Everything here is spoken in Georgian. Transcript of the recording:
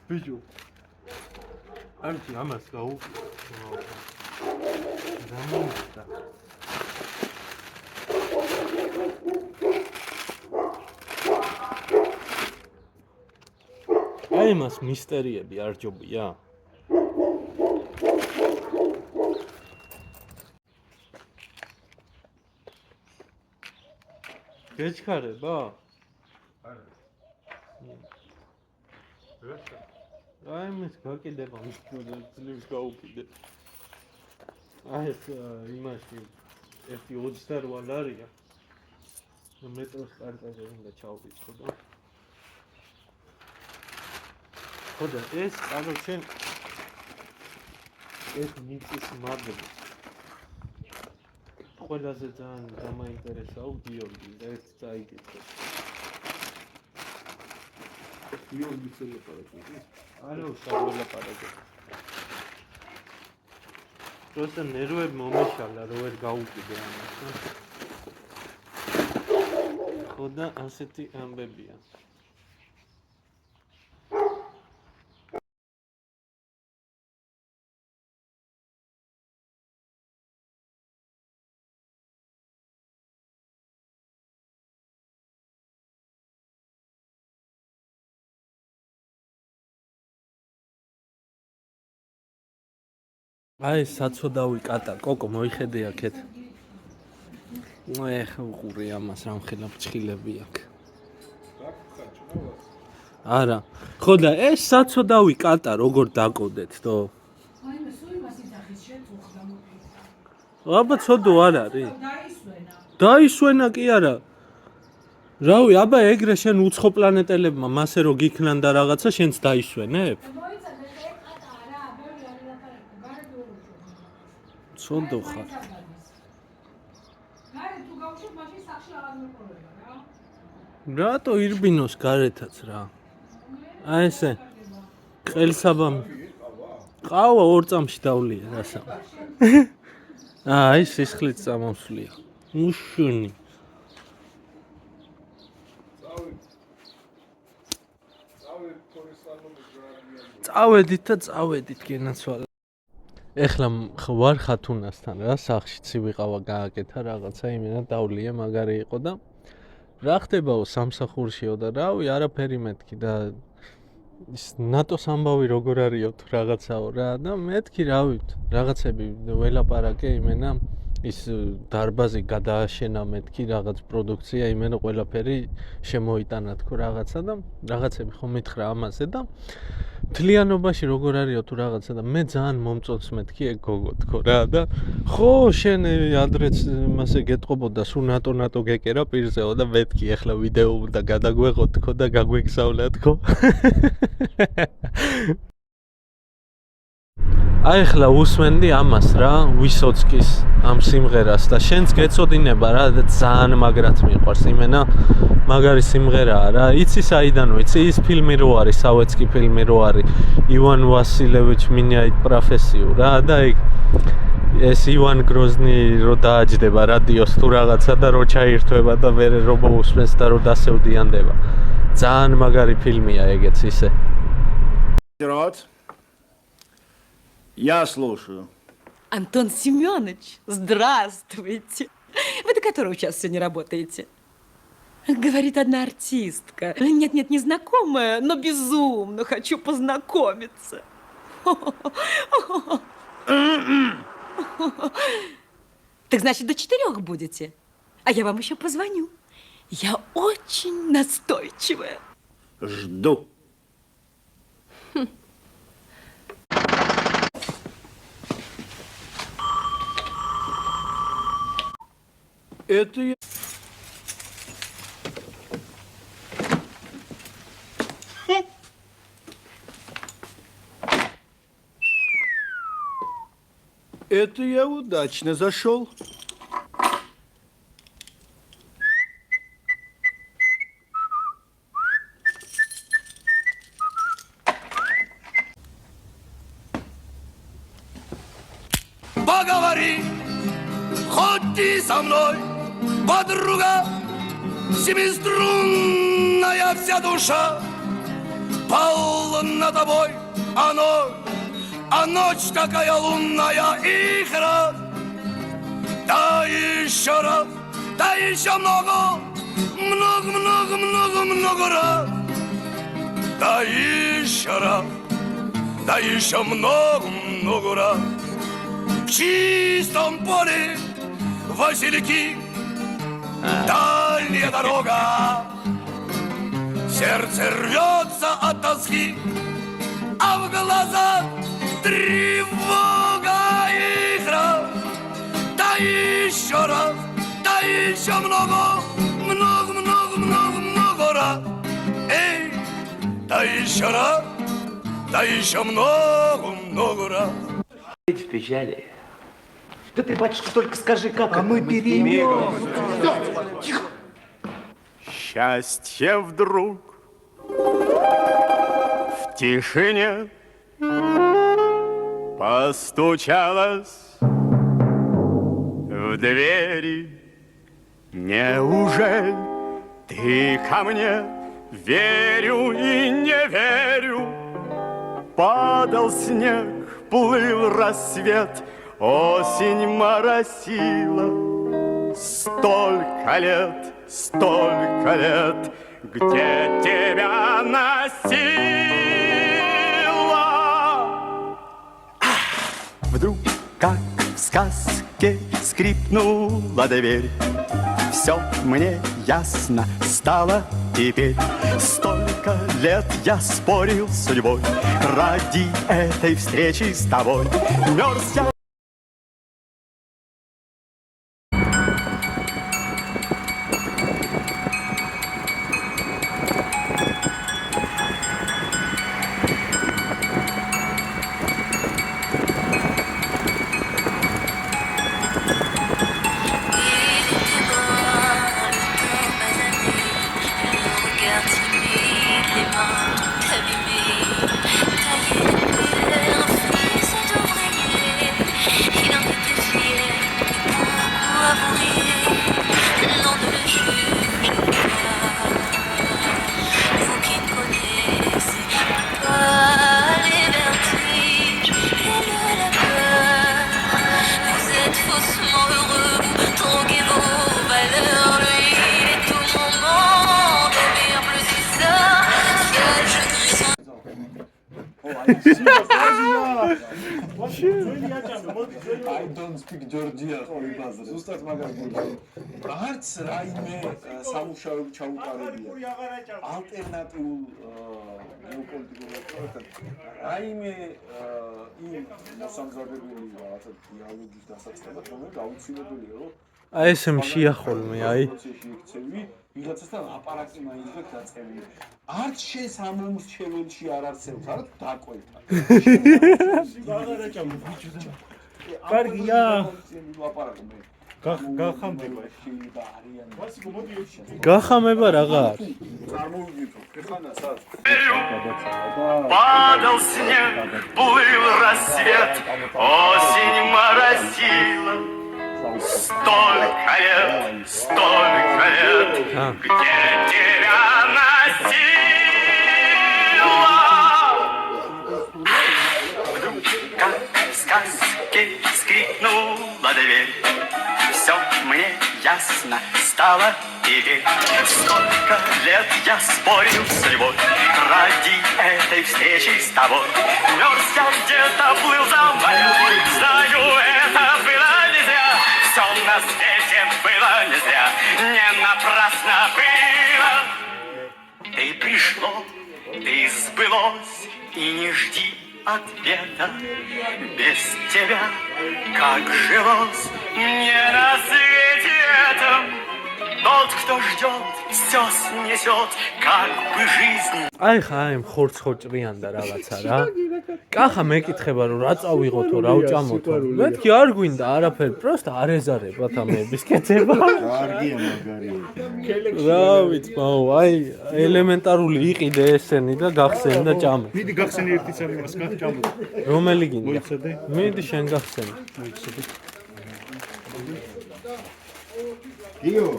Bicho. Antes, amas gaú. Ramista. Ai, mas misteriები არ ჯობია. გეჩქარება? არა. აი, მის გაკიდება მის გაუკიდე. აი, ეს იმაში ერთი 28 ლარია. მეტროს კარტაზე უნდა ჩავვიწყო და. ხოდა ეს კაროჩე ეს მიწის მაგნი. ყველაზე ძალიან გამაინტერესაო გიორგი და ეს წაიკითხე. გიორგი წელაპარაკი. არა, შავლაპარაკი. просто ნერვები მომეშალა, რო ვერ გაუკიდე ამას. ხოდა ასეთი ამბებია. აი საცოდავი კატა კოკო მოიხედე აქეთ. ეხ უყურე ამას რამხელა ფრჩხილები აქ. არა. ხოდა ეს საცოდავი კატა როგორ დაკოდეთ თო? აი მე სულ იმას იძახის შეწუხ გამოფიქრა. აბა ცოდო არ არის. დაისვენა. დაისვენა კი არა. რავი, აბა ეგრე შენ უცხო პლანეტელებმა მასე რო გიქნან და რაღაცა შენც დაისვენებ? ცოდო ხარ. გარე თუ გავუშვებ მაშინ სახში აღარ მეყოლება რა. რატო ირბინოს გარეთაც რა? აი ესე. ყელსაბამი. ყავა 2 წამში დავლია რასა. აი სისხლიც წამოსვლია. უშუნი. წავედით და წავედით გენაცვალა. ეხლა ვარ ხათუნასთან რა სახში ცივიყავა გააკეთა რაღაცა იმენა დავლია მაგარი იყო და რა ხდებაო სამსახურშიო და რავი არაფერი მეთქი და ის ნატოს ამბავი როგორ არისო თუ რაღაცაო რა და მეთქი რავი რაღაცები ველაპარაკე იმენა ის დარბაზი გადააშენა მეთქი რაღაც პროდუქცია იმენა ყველაფერი შემოიტანა თქო რაღაცა და რაღაცები ხომ მითხრა ამაზე და მთლიანობაში როგორ არისო თუ რაღაცა და მე ძალიან მომწონს მეთქი ეგ გოგო თქო რა და ხო შენ ადრეც მასე გეტყობოდა სულ ნატო გეკერა პირზეო და მეთქი ეხლა ვიდეო უნდა გადაგვეღო თქო და გაგვეგზავნა თქო აი ახლა უსმენდი ამას რა ვისოცკის ამ სიმღერას და შენც გეწოდინება რა ძალიან მაგრად მიყვარს იმენა მაგარი სიმღერაა რა იცი საიდან ვიცი ის ფილმი რო არის სავეცკი ფილმი რო არის ივან ვასილევიჩ მინიაით პროფესიუ რა და ეს ივან გროზნი რო დააჯდება რადიოს თუ რაღაცა და რო ჩაირთვება და მერე რო მოусმენს და რო დასევდიანდება ძალიან მაგარი фильмია ეგეც ისე Я слушаю. Антон Семёныч, здравствуйте. Вы до которого часа сегодня работаете? Говорит одна артистка. Нет, не знакомая, но безумно хочу познакомиться. Так значит, до 4 будете? А я вам еще позвоню. Я очень настойчивая. Жду. Это я... Это я удачно зашел. Поговори, ходи со мной, подруга, семиструнная вся душа. пал над тобой, а ночь такая лунная и раз. Да еще раз, да еще много раз. Да еще раз, да еще много раз. В чистом поле васильки, дальняя дорога. Сердце рвется от тоски, а в глазах тревога и раз. Да еще раз, да еще много раз. Эй, да еще раз, да еще много раз. В печали. Да ты, батюшка, только скажи, как мы перейдем. Тихо. Счастье вдруг в тишине постучалось в двери. Неужели ты ко мне? Верю и не верю. Падал снег, плыл рассвет, осень моросила. Столько лет, где тебя носила. Вдруг, как в сказке, скрипнула дверь. Все мне ясно стало теперь. Столько лет я спорил с судьбой ради этой встречи с тобой. Мерз я. I don't speak Georgia. ზუსტად მაგას გულდები. არც რაიმე სამუშაო ჩაუყარებია. ალტერნატიულ გეოპოლიტიკურ პროექტად. რაიმე იმ მოსამზადებელი რაღაცა დიალოგის დასაწყებად, რომელიც აუცილებელია, რომ აი ესე შეახოლმე, აი. ვიღაცასთან აპარატი მაინც დაწყებული. არც შენ სამომრჩეველში არ არსებობს, არა დაკვეთა. გაღარაჭამ ბიჭო. კარგია. გახამდება. გახამება რაღაც. წარმოვიდო, ხეხანა სად? Падал снег, плыл рассвет, осень моросила. Столько лет, где тебя носила. Вдруг, как в сказке, скрипнула дверь. Все мне ясно стало теперь. Столько лет я спорил с судьбой ради этой встречи с тобой. Мерз я где-то, плыл за морем. Знаю, это было нельзя. Все на свете было не зря, не напрасно было. Ты пришло, ты сбылось, и не жди ответа. Без тебя, как жилось мне на свете этом. Тот, кто ждет, все снесет, как бы жизнь. აი ხა აი ხორცხოჭრიან და რაღაცა რა. კახა მეკითხება რომ რა წავიღოთო, რა უჭამოთო. მეთქი არ გვინდა არაფერი, პროსტა არ ეზარებათ ამების კეთება. კარგია მაგარია. რა ვიცი, მაო, აი ელემენტარული იყიდე ესენი და გახსენი და ჭამე. მიდი გახსენი ერთი წელი მას გაჭამო. რომელი გინდა? მოიცადე? მიდი შენ გახსენი. მოიცადე. გიო,